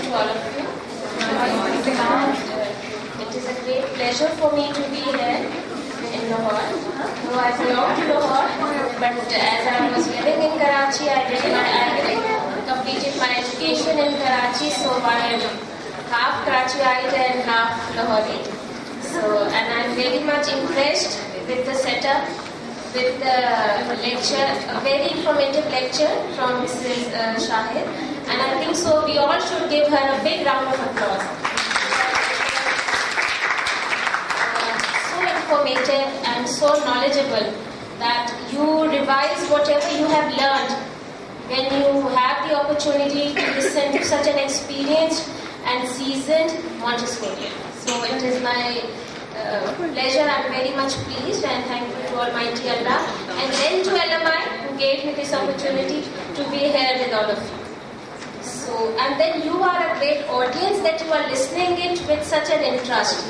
to all of you. It is a great pleasure for me to be here in Lahore. Though I belong to Lahore, but as I was living in Karachi, I completed my education in Karachi, so I am half Karachiite and half Lahore. And I'm very much impressed with the setup, with the lecture, a very informative lecture from Mrs. Shahid, and I think so we all should give her a big round of applause. So informative and so knowledgeable that you revise whatever you have learned when you have the opportunity to listen to such an experienced and seasoned Montessorian. So it is my pleasure. I'm very much pleased and thankful to Almighty Allah and then to LMI who gave me this opportunity to be here with all of you. And then you are a great audience that you are listening it with such an interest.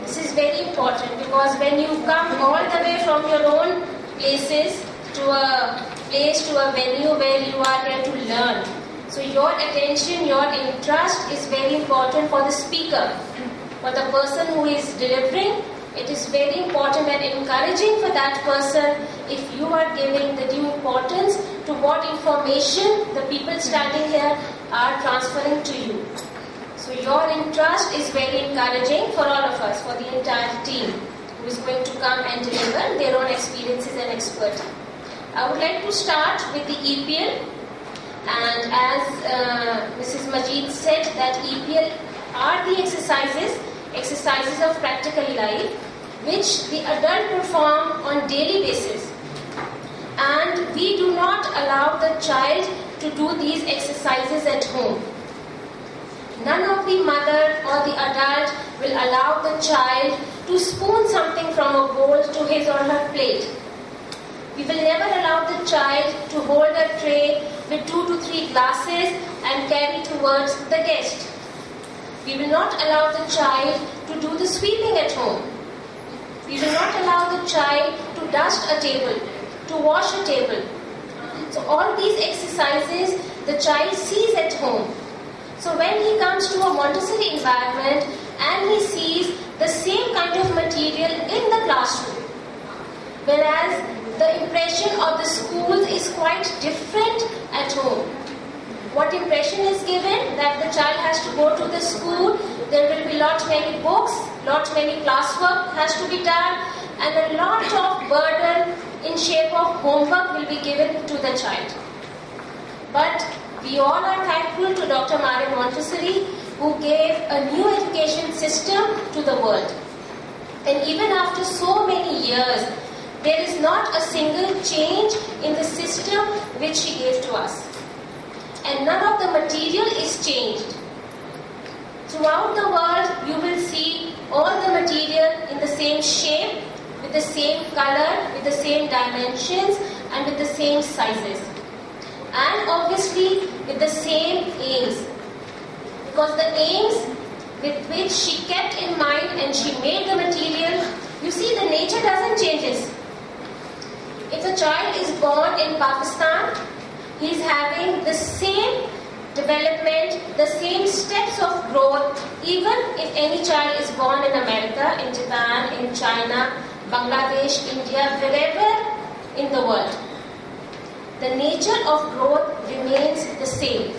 This is very important because when you come all the way from your own places to a place, to a venue where you are here to learn. So your attention, your interest is very important for the speaker. For the person who is delivering, it is very important and encouraging for that person if you are giving the due importance to what information the people standing here are transferring to you. So your interest is very encouraging for all of us, for the entire team who is going to come and deliver their own experiences and expertise. I would like to start with the EPL, and as Mrs. Majid said, that EPL are the exercises of practical life which the adult perform on daily basis, and we do not allow the child to do these exercises at home. None of the mother or the adult will allow the child to spoon something from a bowl to his or her plate. We will never allow the child to hold a tray with 2 to 3 glasses and carry towards the guest. We will not allow the child to do the sweeping at home. We will not allow the child to dust a table, to wash a table. So all these exercises the child sees at home. So when he comes to a Montessori environment and he sees the same kind of material in the classroom, whereas the impression of the schools is quite different at home. What impression is given? That the child has to go to the school, there will be lot many books, lot many classwork has to be done, and a lot of burden in shape of homework will be given to the child. But we all are thankful to Dr. Maria Montessori who gave a new education system to the world. And even after so many years, there is not a single change in the system which she gave to us. And none of the material is changed. Throughout the world, you will see all the material in the same shape, with the same color, with the same dimensions, and with the same sizes. And obviously, with the same aims. Because the aims with which she kept in mind and she made the material, you see, the nature doesn't change. If a child is born in Pakistan, he is having the same development, the same steps of growth, even if any child is born in America, in Japan, in China, Bangladesh, India, wherever in the world. The nature of growth remains the same.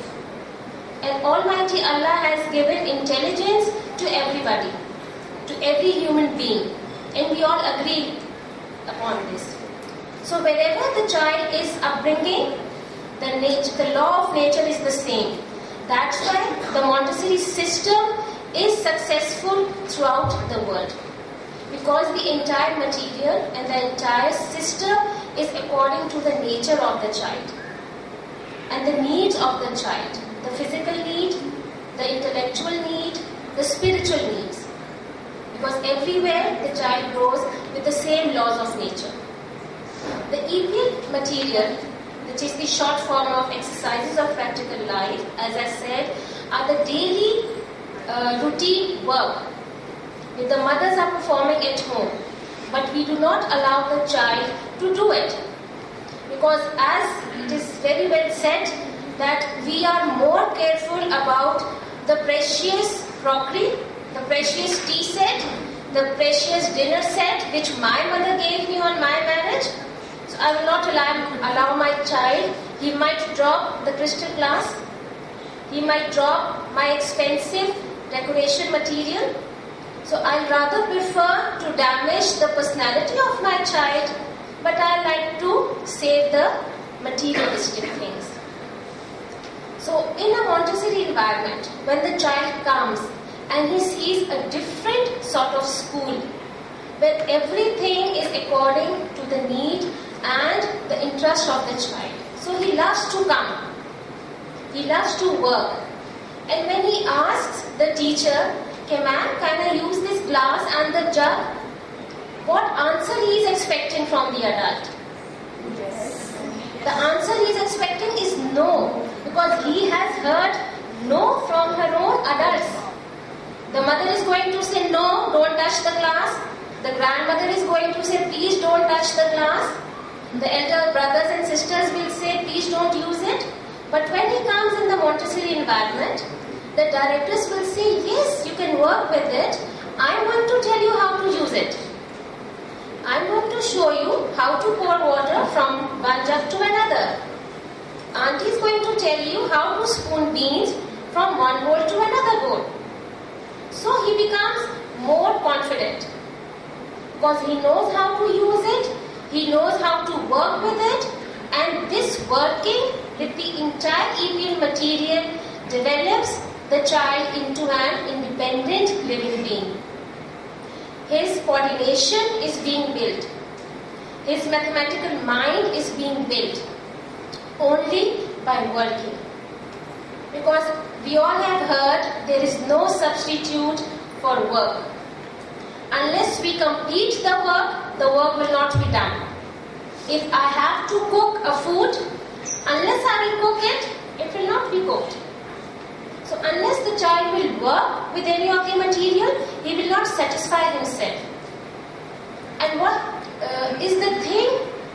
And Almighty Allah has given intelligence to everybody, to every human being. And we all agree upon this. So wherever the child is upbringing, the law of nature is the same. That's why the Montessori system is successful throughout the world. Because the entire material and the entire system is according to the nature of the child and the needs of the child, the physical need, the intellectual need, the spiritual needs. Because everywhere the child grows with the same laws of nature. The EPL material, which is the short form of exercises of practical life, as I said, are the daily routine work which the mothers are performing at home. But we do not allow the child to do it. Because as it is very well said, that we are more careful about the precious crockery, the precious tea set, the precious dinner set which my mother gave me on my marriage. So I will not allow my child, he might drop the crystal glass, he might drop my expensive decoration material. So I rather prefer to damage the personality of my child, but I like to save the materialistic things. So in a Montessori environment, when the child comes and he sees a different sort of school, where everything is according to the need and the interest of the child. So he loves to come. He loves to work. And when he asks the teacher, "Okay, ma'am, can I use this glass and the jug?" What answer he is expecting from the adult? Yes. The answer he is expecting is no, because he has heard no from her own adults. The mother is going to say, "No, don't touch the glass." The grandmother is going to say, "Please don't touch the glass." The elder brothers and sisters will say, "Please don't use it." But when he comes in the Montessori environment, the directors will say, "Yes, you can work with it. I'm going to tell you how to use it. I'm going to show you how to pour water from one jug to another. Auntie is going to tell you how to spoon beans from one bowl to another bowl." So he becomes more confident because he knows how to use it, he knows how to work with it, and this working with the entire EPL material develops the child into an independent living being. His coordination is being built. His mathematical mind is being built only by working. Because we all have heard there is no substitute for work. Unless we complete the work will not be done. If I have to cook a food, unless I will cook it, it will not be cooked. So unless the child will work with any of the material, he will not satisfy himself. And what is the thing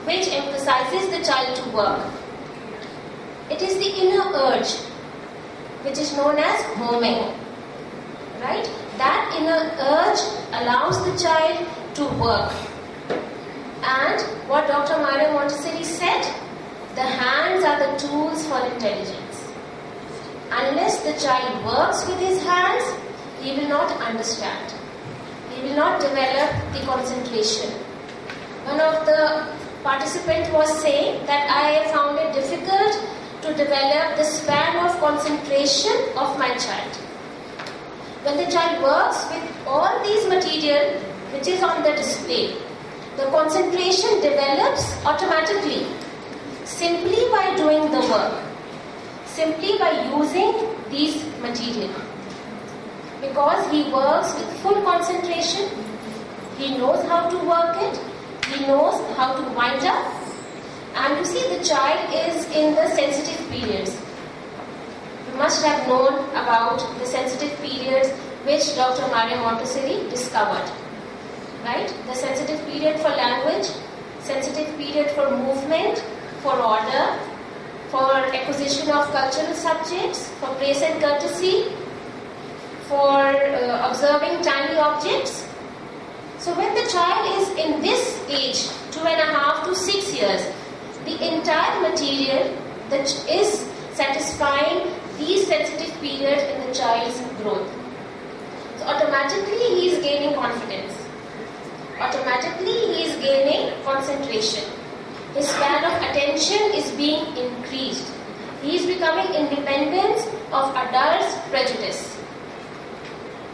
which emphasizes the child to work? It is the inner urge, which is known as homing. Right? That inner urge allows the child to work. And what Dr. Maria Montessori said, the hands are the tools for intelligence. Unless the child works with his hands, he will not understand. He will not develop the concentration. One of the participants was saying that I found it difficult to develop the span of concentration of my child. When the child works with all these material which is on the display, the concentration develops automatically, simply by doing the work, simply by using these material. Because he works with full concentration, he knows how to work it, he knows how to wind up. And you see, the child is in the sensitive periods. You must have known about the sensitive periods which Dr. Maria Montessori discovered. Right? The sensitive period for language, sensitive period for movement, for order, for acquisition of cultural subjects, for praise and courtesy, for observing tiny objects. So when the child is in this age, 2.5 to 6 years, the entire material that is satisfying these sensitive periods in the child's growth. So automatically he is gaining confidence. Automatically he is gaining concentration. His span of attention is being increased. He is becoming independent of adults' prejudice.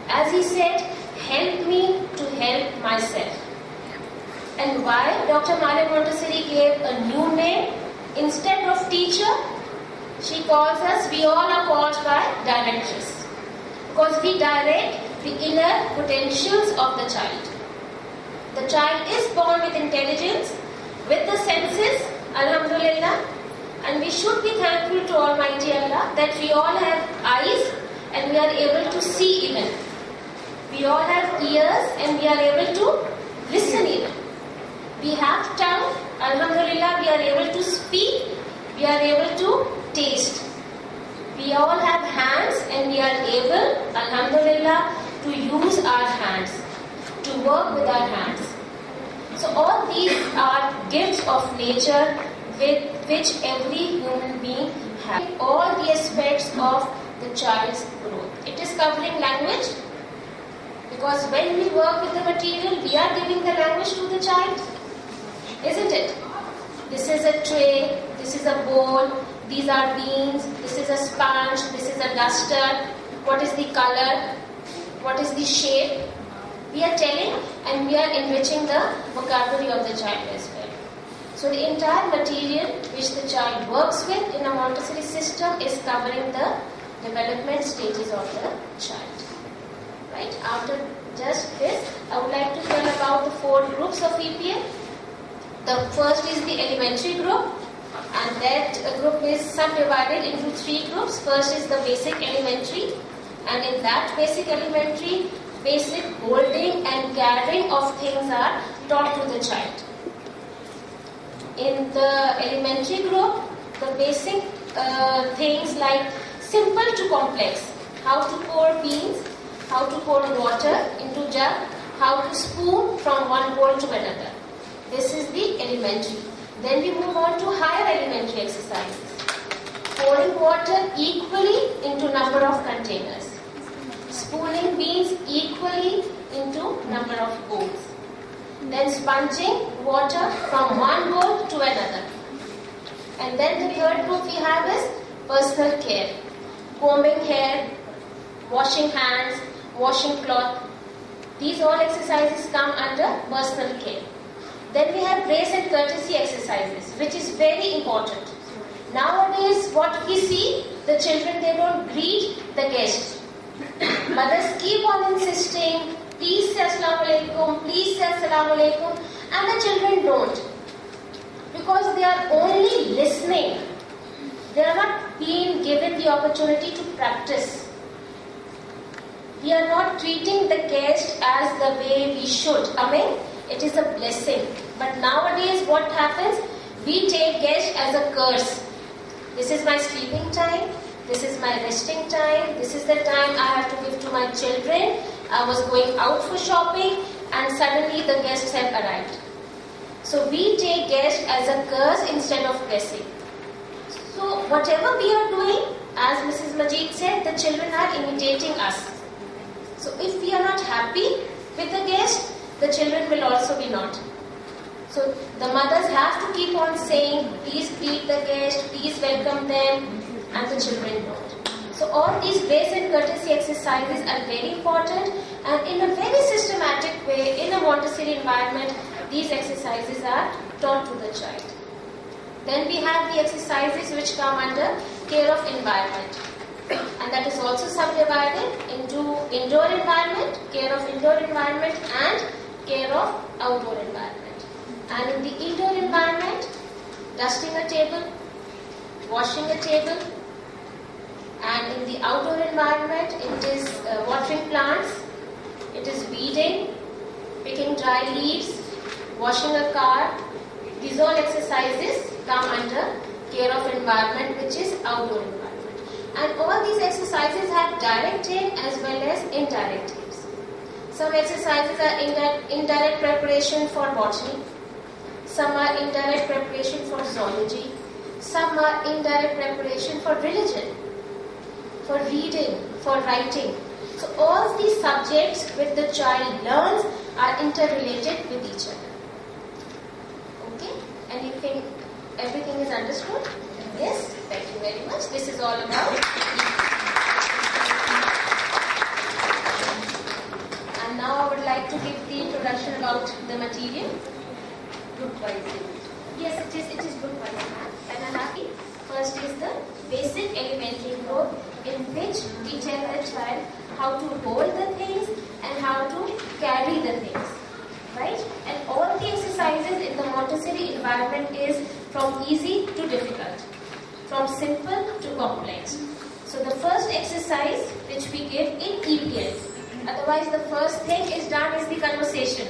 As he said, help me to help myself. And why Dr. Maria Montessori gave a new name instead of teacher? She calls us, we all are called by directress. Because we direct the inner potentials of the child. The child is born with intelligence, with the senses, Alhamdulillah, and we should be thankful to Almighty Allah that we all have eyes and we are able to see even. We all have ears and we are able to listen even. We have tongue, Alhamdulillah, we are able to speak, we are able to taste. We all have hands and we are able, alhamdulillah, to use our hands, to work with our hands. So all these are gifts of nature with which every human being has. All the aspects of the child's growth. It is covering language, because when we work with the material, we are giving the language to the child, isn't it? This is a tray, this is a bowl, these are beans, this is a sponge, this is a duster. What is the color? What is the shape? We are telling and we are enriching the vocabulary of the child as well. So the entire material which the child works with in a Montessori system is covering the development stages of the child. Right? After just this, I would like to tell about the 4 groups of EPL. The first is the elementary group, and that group is subdivided into 3 groups. First is the basic elementary, and in that basic elementary, basic holding and carrying of things are taught to the child. In the elementary group, the basic things like simple to complex, how to pour beans, how to pour water into jug, how to spoon from one bowl to another. This is the elementary. Then we move on to higher elementary exercises. Pouring water equally into number of containers. Spooning beans equally into number of bowls. Then sponging water from one bowl to another. And then the third group we have is personal care. Combing hair, washing hands, washing cloth. These all exercises come under personal care. Then we have grace and courtesy exercises, which is very important. Nowadays, what we see, the children, they don't greet the guests. Mothers keep on insisting, please say Assalamu alaikum, please say Assalamu alaikum, and the children don't. Because they are only listening. They are not being given the opportunity to practice. We are not treating the guest as the way we should. I mean, it is a blessing. But nowadays what happens? We take guests as a curse. This is my sleeping time. This is my resting time. This is the time I have to give to my children. I was going out for shopping and suddenly the guests have arrived. So we take guests as a curse instead of blessing. So whatever we are doing, as Mrs. Majid said, the children are imitating us. So if we are not happy with the guest, the children will also be not. So the mothers have to keep on saying, please greet the guest, please welcome them, and the children don't. So all these grace and courtesy exercises are very important, and in a very systematic way, in a Montessori environment, these exercises are taught to the child. Then we have the exercises which come under care of environment. And that is also subdivided into indoor environment, care of indoor environment, and care of outdoor environment. And in the indoor environment, dusting a table, washing a table, and in the outdoor environment, it is watering plants, it is weeding, picking dry leaves, washing a car. These all exercises come under care of environment, which is outdoor environment. And all these exercises have direct aim as well as indirect aims. Some exercises are indirect preparation for botany. Some are indirect preparation for zoology. Some are indirect preparation for religion, for reading, for writing. So all these subjects which the child learns are interrelated with each other. Okay? And you think everything is understood? Yes? Thank you very much. This is all about. And now I would like to give the introduction about the material. Group-wise. Yes, it is group-wise. And I'm happy. First is the basic elementary group, in which we tell the child how to hold the things and how to carry the things. Right? And all the exercises in the Montessori environment is from easy to difficult, from simple to complex. So the first exercise which we give in EPL, otherwise the first thing is done is the conversation.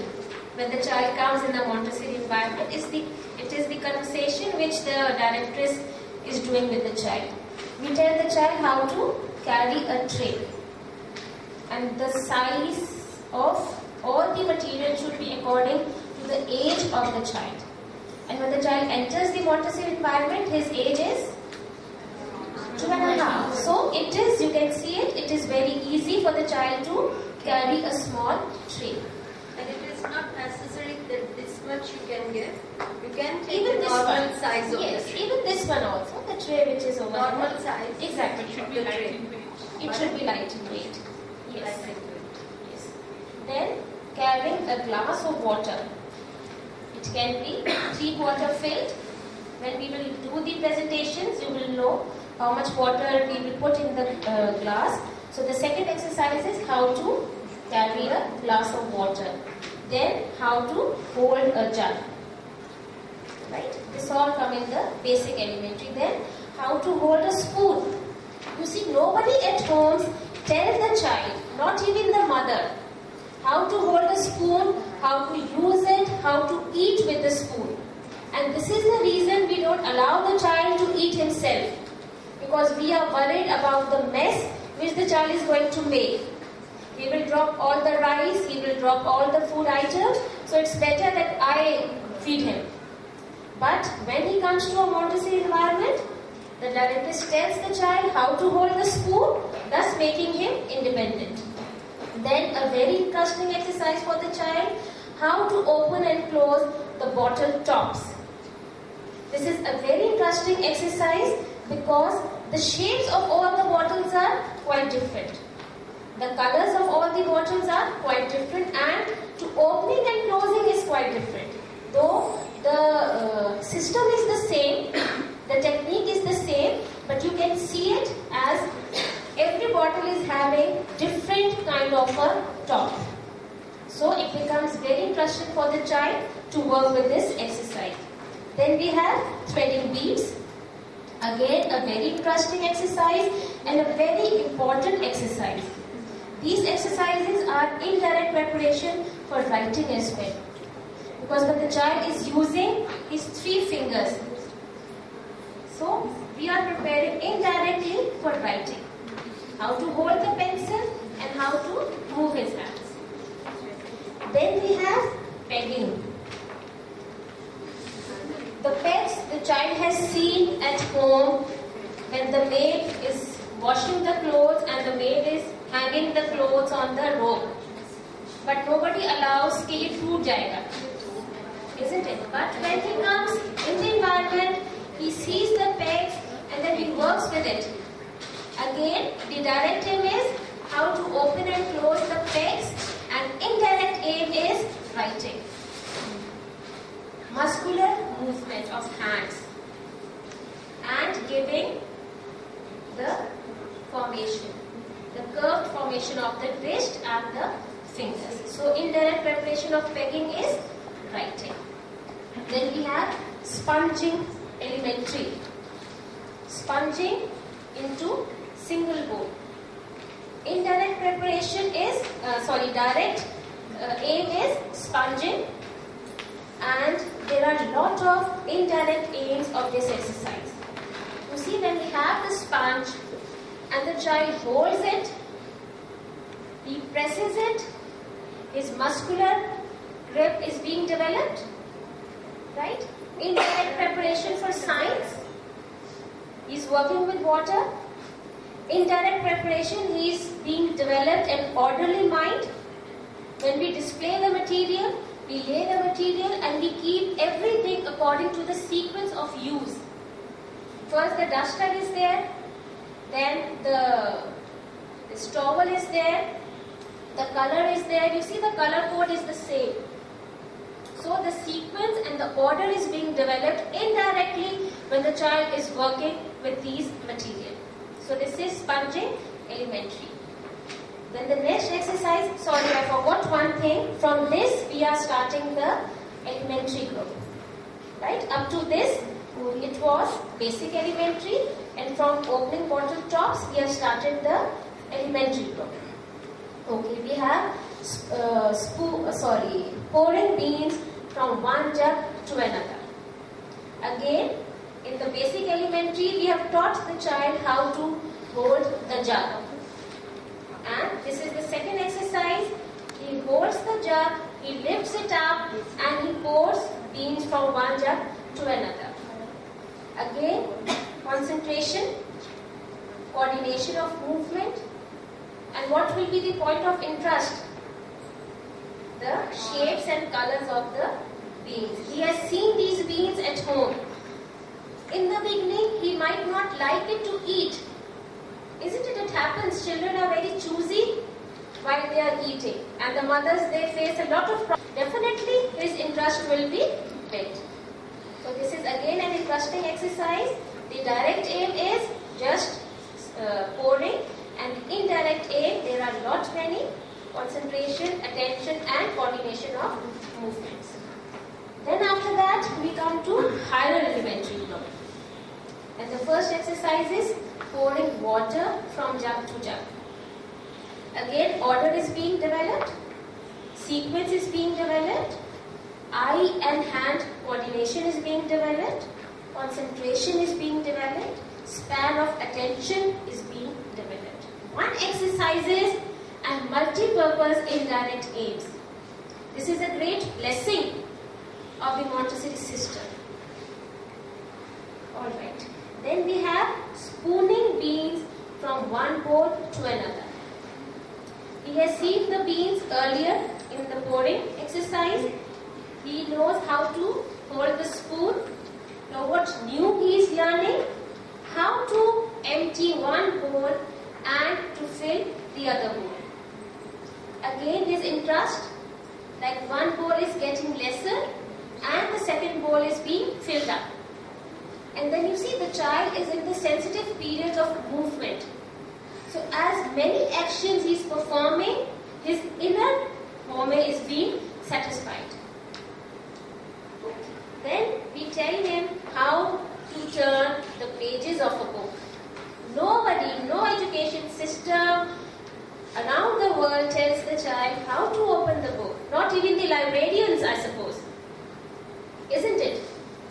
When the child comes in the Montessori environment, it is the conversation which the directress is doing with the child. We tell the child how to carry a tray. And the size of all the material should be according to the age of the child. And when the child enters the Montessori environment, his age is 2.5. So it is, you can see it is very easy for the child to carry a small tray. And it is not necessary that this much you can get. You can take Even the this normal one. size of Yes, the tray. even this one also, the tray which is over Normal here. size. Exactly. It should be light in weight. It should be light in weight. Yes. Light in weight. Yes. Then carrying a glass of water. It can be 3/4 filled. When we will do the presentations, you will know how much water we will put in the glass. So the second exercise is how to carry a glass of water. Then how to hold a jug. Right? This all come in the basic elementary. Then how to hold a spoon. You see, nobody at home tells the child, not even the mother, how to hold a spoon, how to use it, how to eat with the spoon. And this is the reason we don't allow the child to eat himself. Because we are worried about the mess which the child is going to make. He will drop all the rice, he will drop all the food items, so it's better that I feed him. But when he comes to a Montessori environment, the therapist tells the child how to hold the spoon, thus making him independent. Then a very interesting exercise for the child, how to open and close the bottle tops. This is a very interesting exercise because the shapes of all the bottles are quite different. The colors of all the bottles are quite different, and to opening and closing is quite different. Though the system is the same, the technique is the same, but you can see it as every bottle is having different kind of a top. So it becomes very interesting for the child to work with this exercise. Then we have threading beads. Again, a very interesting exercise and a very important exercise. These exercises are indirect preparation for writing as well. Because when the child is using his 3 fingers, so we are preparing indirectly for writing. How to hold the pencil and how to move his hands. Then we have pegging. The pegs the child has seen at home when the maid is washing the clothes and the maid is hanging the clothes on the rope. But nobody allows कि ये टूट जाएगा, isn't it? But when he comes in the environment, he sees the pegs and then he works with it. Again, the direct aim is how to open and close the pegs, and indirect aim is writing. Muscular movement of hands and giving the formation, the curved formation of the wrist and the fingers. So indirect preparation of pegging is writing. Then we have sponging elementary. Sponging into single bowl. Indirect preparation is, direct aim is sponging, and there are a lot of indirect aims of this exercise. You see, when we have the sponge and the child holds it, he presses it, his muscular grip is being developed, right? Indirect preparation for science, he is working with water. Indirect preparation, he is being developed an orderly mind. When we display the material, we lay the material and we keep everything according to the sequence of use. First the duster is there, then the towel is there, the color is there. You see, the color code is the same. So the sequence and the order is being developed indirectly when the child is working with these material. So this is sponging elementary. Then the next exercise, I forgot one thing. From this we are starting the elementary group. Right? Up to this it was basic elementary, and from opening bottle tops we have started the elementary group. Okay, we have pouring beans from one jug to another. Again, in the basic elementary we have taught the child how to hold the the jug. And this is the second exercise. He holds the jug, he lifts it up, and he pours beans from one jug to another. Again, concentration, coordination of movement, and what will be the point of interest? The shapes and colors of the beans. He has seen these beans at home. In the beginning, he might not like it to eat. Isn't it? It happens. Children are very choosy while they are eating. And the mothers, they face a lot of problems. Definitely, his interest will be built. So this is again an interesting exercise. The direct aim is just pouring, and indirect aim, there are lot many: concentration, attention, and coordination of movements. Then after that, we come to higher elementary level. And the first exercise is pouring water from jug to jug. Again, order is being developed, sequence is being developed, eye and hand coordination is being developed, concentration is being developed, span of attention is being developed. One exercises and multi-purpose indirect aims. This is a great blessing of the Montessori system. Alright. Then we have spooning beans from one bowl to another. He has seen the beans earlier in the pouring exercise. He knows how to hold the spoon. Now what new he is learning? How to empty one bowl and to fill the other bowl. Again his interest, like one bowl is getting lesser and the second bowl is being filled up. And then you see the child is in the sensitive period of movement. So as many actions he is performing, his inner home is being satisfied. Then we tell him how to turn the pages of a book. Nobody, no education system around the world tells the child how to open the book. Not even the librarians, I suppose. Isn't it?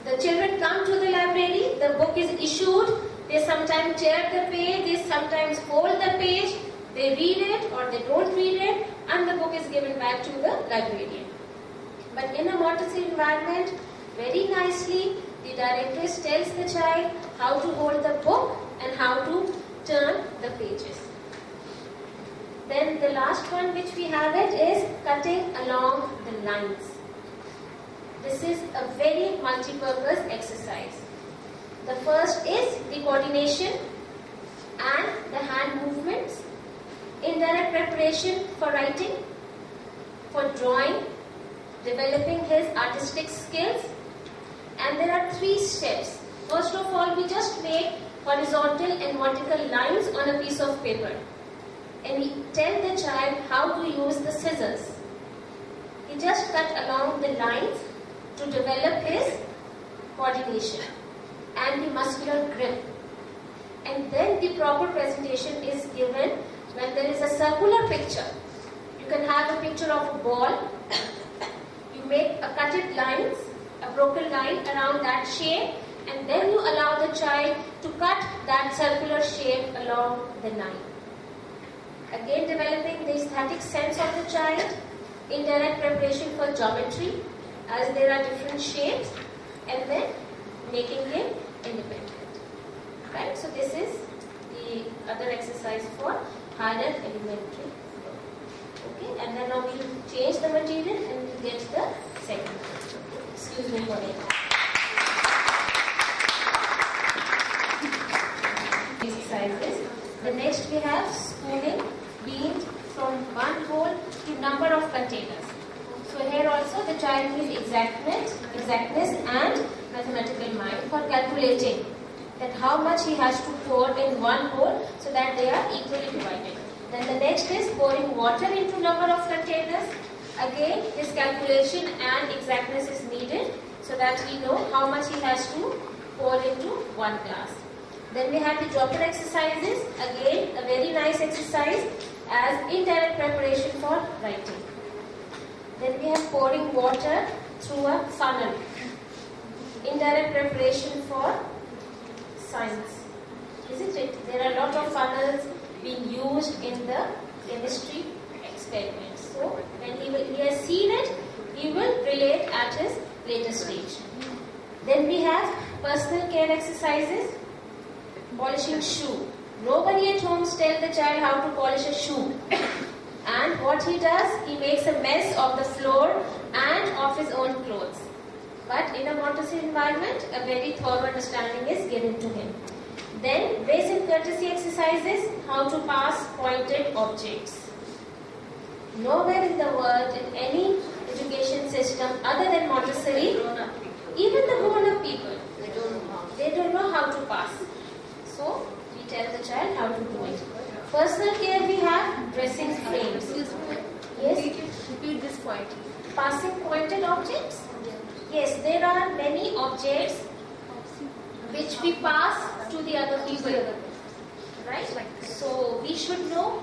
The children come to the library, the book is issued, they sometimes tear the page, they sometimes hold the page, they read it or they don't read it, and the book is given back to the librarian. But in a Montessori environment, very nicely, the directress tells the child how to hold the book and how to turn the pages. Then the last one which we have it is cutting along the lines. This is a very multi-purpose exercise. The first is the coordination and the hand movements, indirect preparation for writing, for drawing, developing his artistic skills, and there are 3 steps. First of all, we just make horizontal and vertical lines on a piece of paper, and we tell the child how to use the scissors. He just cut along the lines to develop his coordination and the muscular grip. And then the proper presentation is given when there is a circular picture. You can have a picture of a ball. You make a cutted lines, a broken line around that shape, and then you allow the child to cut that circular shape along the line. Again, developing the aesthetic sense of the child, indirect preparation for geometry, as there are different shapes, and then making him independent. Right? So this is the other exercise for higher elementary. Okay, and then now we will change the material and we'll get the second. Excuse me for that. Exercises. The next we have spooning beans from one bowl to number of containers. So here also the child needs exactness and mathematical mind for calculating that how much he has to pour in one bowl so that they are equally divided. Then the next is pouring water into number of containers. Again, his calculation and exactness is needed so that he know how much he has to pour into one glass. Then we have the dropper exercises. Again, a very nice exercise as indirect preparation for writing. Then we have pouring water through a funnel. Indirect preparation for science. Isn't it? There are a lot of funnels. being used in the chemistry experiment. So when he has seen it, he will relate at his later stage. Then we have personal care exercises. Polishing shoe. Nobody at home tells the child how to polish a shoe. And what he does, he makes a mess of the floor and of his own clothes. But in a Montessori environment, a very thorough understanding is given to him. Then, grace and courtesy exercises, how to pass pointed objects. Nowhere in the world, in any education system other than Montessori, even the grown-up people, they don't know how to pass. So, we tell the child how to do it. Personal care, we have dressing frames. Yes? Repeat this point. Passing pointed objects? Yes, there are many objects which we pass to the other people. Right? So, we should know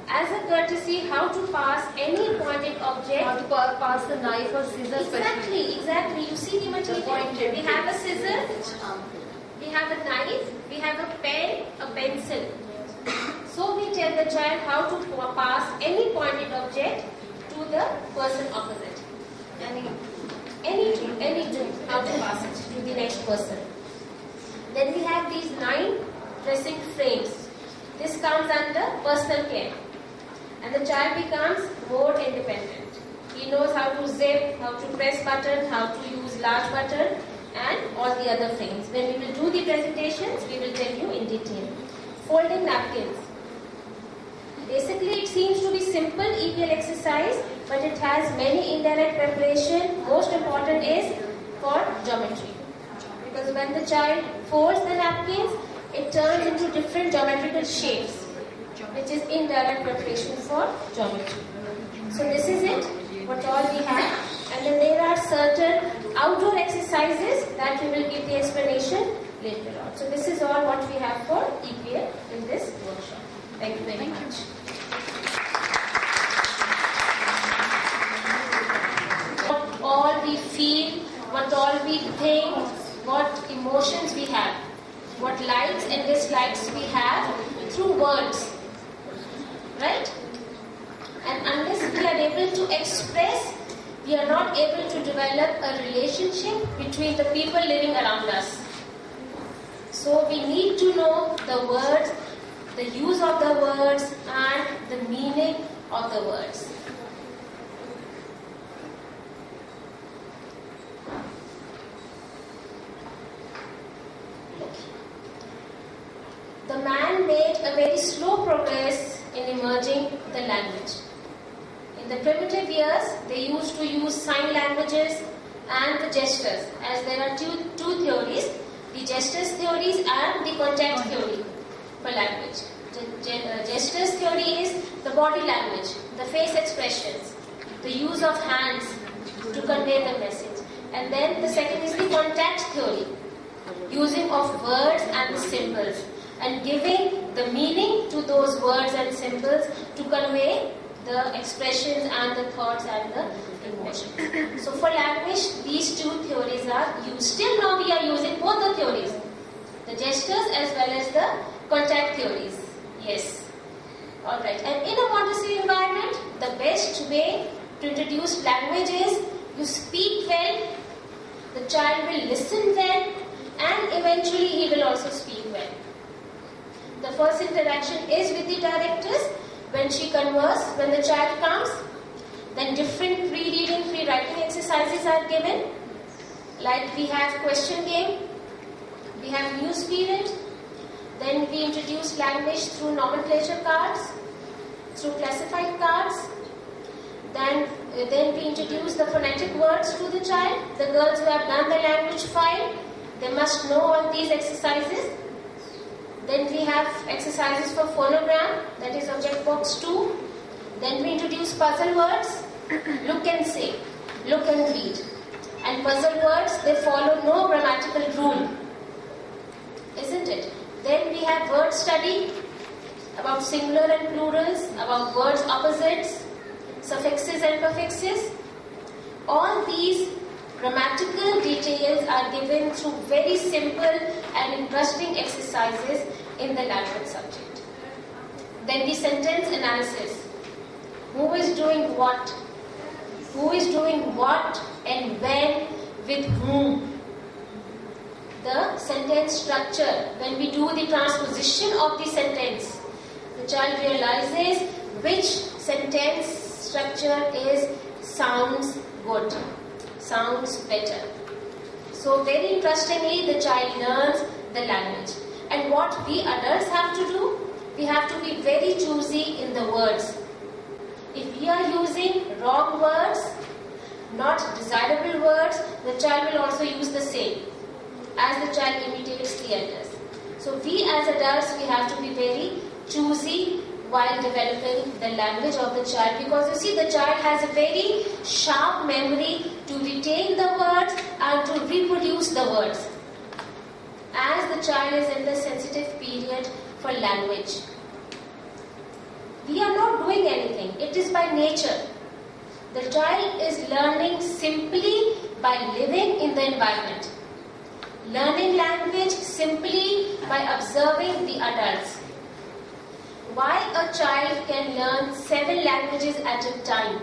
as a courtesy how to pass any pointed object. How to pass the knife or scissors. Exactly. You see the material. We have a scissor, we have a knife, we have a pen, a pencil. So we tell the child how to pass any pointed object to the person opposite. Any tool, how to pass it to the next person. Then we have these 9 dressing frames. This comes under personal care. And the child becomes more independent. He knows how to zip, how to press button, how to use large button and all the other frames. When we will do the presentations, we will tell you in detail. Folding napkins. Basically, it seems to be simple EPL exercise, but it has many indirect preparation. Most important is for geometry. Because when the child folds the napkins, it turns into different geometrical shapes, which is indirect preparation for geometry. So this is it, what all we have. And then there are certain outdoor exercises that we will give the explanation later on. So this is all what we have for EPL in this workshop. Thank you very much. What all we feel, what all we think, what emotions we have, what likes and dislikes we have through words. Right? And unless we are able to express, we are not able to develop a relationship between the people living around us. So we need to know the words, the use of the words and the meaning of the words. The man made a very slow progress in emerging the language. In the primitive years, they used to use sign languages and the gestures, as there are two theories, the gestures theories and the contact theory for language. Gestures theory is the body language, the face expressions, the use of hands to convey the message. And then the second is the contact theory, using of words and the symbols, and giving the meaning to those words and symbols to convey the expressions and the thoughts and the emotions. So for language, these two theories are used. Still now we are using both the theories, the gestures as well as the contact theories. Yes. Alright. And in a Montessori environment, the best way to introduce language is you speak well, the child will listen well, and eventually he will also speak well. The first interaction is with the directors when she converses, when the child comes. Then different pre-reading, pre-writing exercises are given. Like we have question game, we have news period. Then we introduce language through nomenclature cards, through classified cards. Then we introduce the phonetic words to the child. The girls who have done the language file, they must know all these exercises. Then we have exercises for phonogram, that is object box 2. Then we introduce puzzle words, look and say, look and read. And puzzle words, they follow no grammatical rule, isn't it? Then we have word study about singular and plurals, about words opposites, suffixes and prefixes. All these grammatical details are given through very simple and interesting exercises in the language subject. Then the sentence analysis. Who is doing what? Who is doing what and when, with whom? The sentence structure. When we do the transposition of the sentence, the child realizes which sentence structure sounds good, sounds better. So very interestingly, the child learns the language. And what we adults have to do? We have to be very choosy in the words. If we are using wrong words, not desirable words, the child will also use the same as the child imitates the elders. So we as adults, we have to be very choosy while developing the language of the child, because you see, the child has a very sharp memory to retain the words and to reproduce the words as the child is in the sensitive period for language. We are not doing anything. It is by nature. The child is learning simply by living in the environment. Learning language simply by observing the adults. Why a child can learn 7 languages at a time?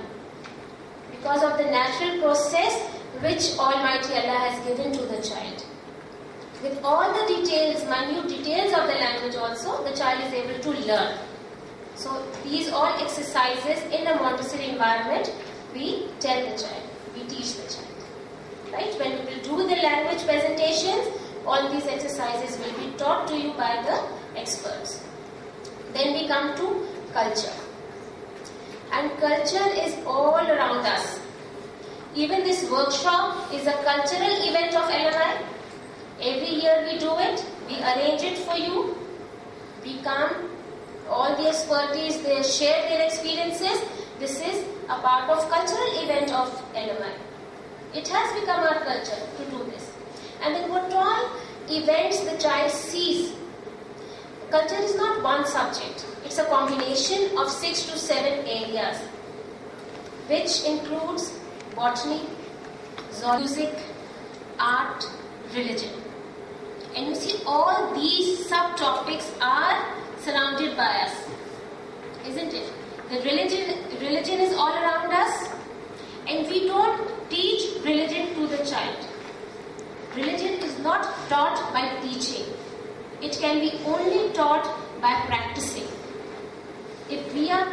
Because of the natural process which Almighty Allah has given to the child. With all the details, minute details of the language also, the child is able to learn. So these all exercises in a Montessori environment, we tell the child, we teach the child. Right? When we will do the language presentations, all these exercises will be taught to you by the experts. Then we come to culture. And culture is all around us. Even this workshop is a cultural event of LMI. Every year we do it, we arrange it for you. We come, all the expertise, they share their experiences. This is a part of cultural event of LMI. It has become our culture to do this. And then what all events the child sees. Culture is not one subject. It's a combination of 6 to 7 areas, which includes botany, zoology, music, art, religion. And you see, all these subtopics are surrounded by us, isn't it? The religion is all around us, and we don't teach religion to the child. Religion is not taught by teaching. It can be only taught by practicing. If we are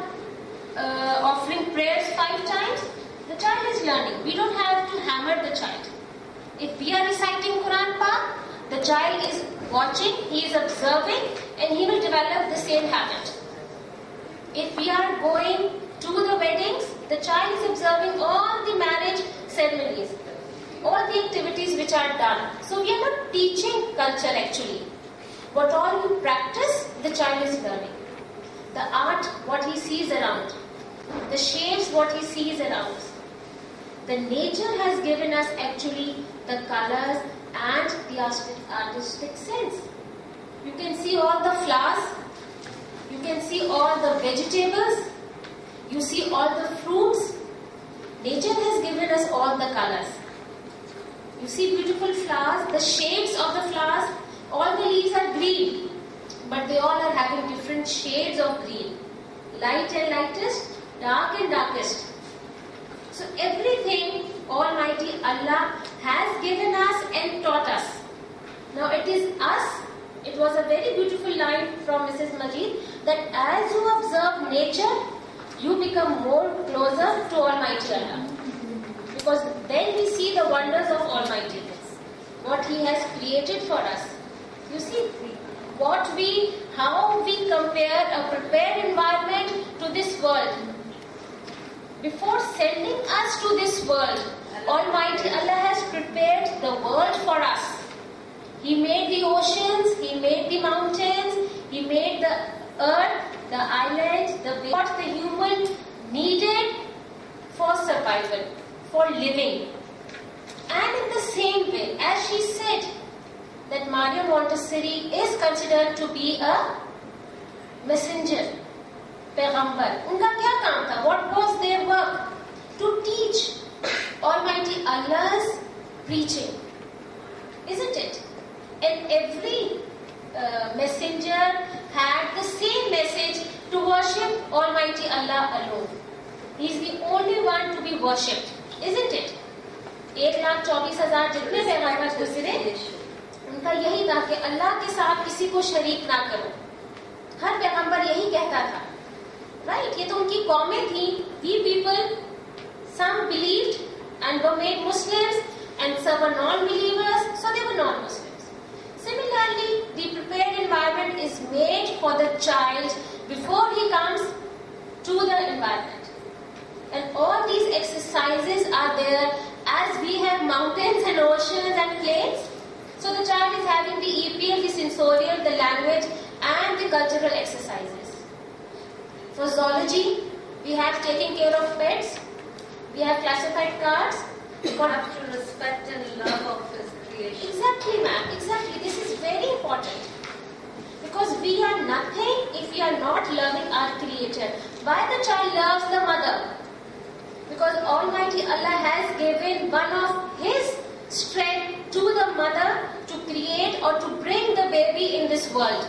offering prayers 5 times, the child is learning. We don't have to hammer the child. If we are reciting Quran Pak, the child is watching, he is observing, and he will develop the same habit. If we are going to the weddings, the child is observing all the marriage ceremonies, all the activities which are done. So we are not teaching culture actually. What all you practice, the child is learning. The art, what he sees around. The shapes, what he sees around. The nature has given us actually the colors and the artistic sense. You can see all the flowers. You can see all the vegetables. You see all the fruits. Nature has given us all the colors. You see beautiful flowers, the shapes of the flowers. All the leaves are green, but they all are having different shades of green. Light and lightest, dark and darkest. So everything Almighty Allah has given us and taught us. Now it is us. It was a very beautiful line from Mrs. Majid that as you observe nature, you become more closer to Almighty Allah. Because then we see the wonders of Almighty, what He has created for us. You see, how we compare a prepared environment to this world. Before sending us to this world, Almighty Allah has prepared the world for us. He made the oceans, He made the mountains, He made the earth, the island, what the human needed for survival, for living. And in the same way, as she said, that Maria Montessori is considered to be a messenger, Payghambar. Unka kya kaam tha? What was their work? To teach Almighty Allah's preaching. Isn't it? And every messenger had the same message to Almighty Allah alone. He is the only one to be worshipped, isn't it? 1,24,000 जितने पैगंबर गुजरे, उनका यही था कि अल्लाह के साथ किसी को शरीक ना करो. हर पैगंबर यही कहता था. Right? ये तो उनकी कौमें थी. We people, some believed and were made Muslims, and some were non-believers, so they were non-Muslims. Similarly, the prepared environment is made for the child before he comes to the environment. And all these exercises are there as we have mountains and oceans and plains. So the child is having the EPL, the sensorial, the language and the cultural exercises. For zoology, we have taking care of pets, we have classified cards. You have to respect and love of His creation. Exactly, ma'am. Exactly. This is very important. Because we are nothing if we are not loving our Creator. Why the child loves the mother? Because Almighty Allah has given one of His strength to the mother to create or to bring the baby in this world.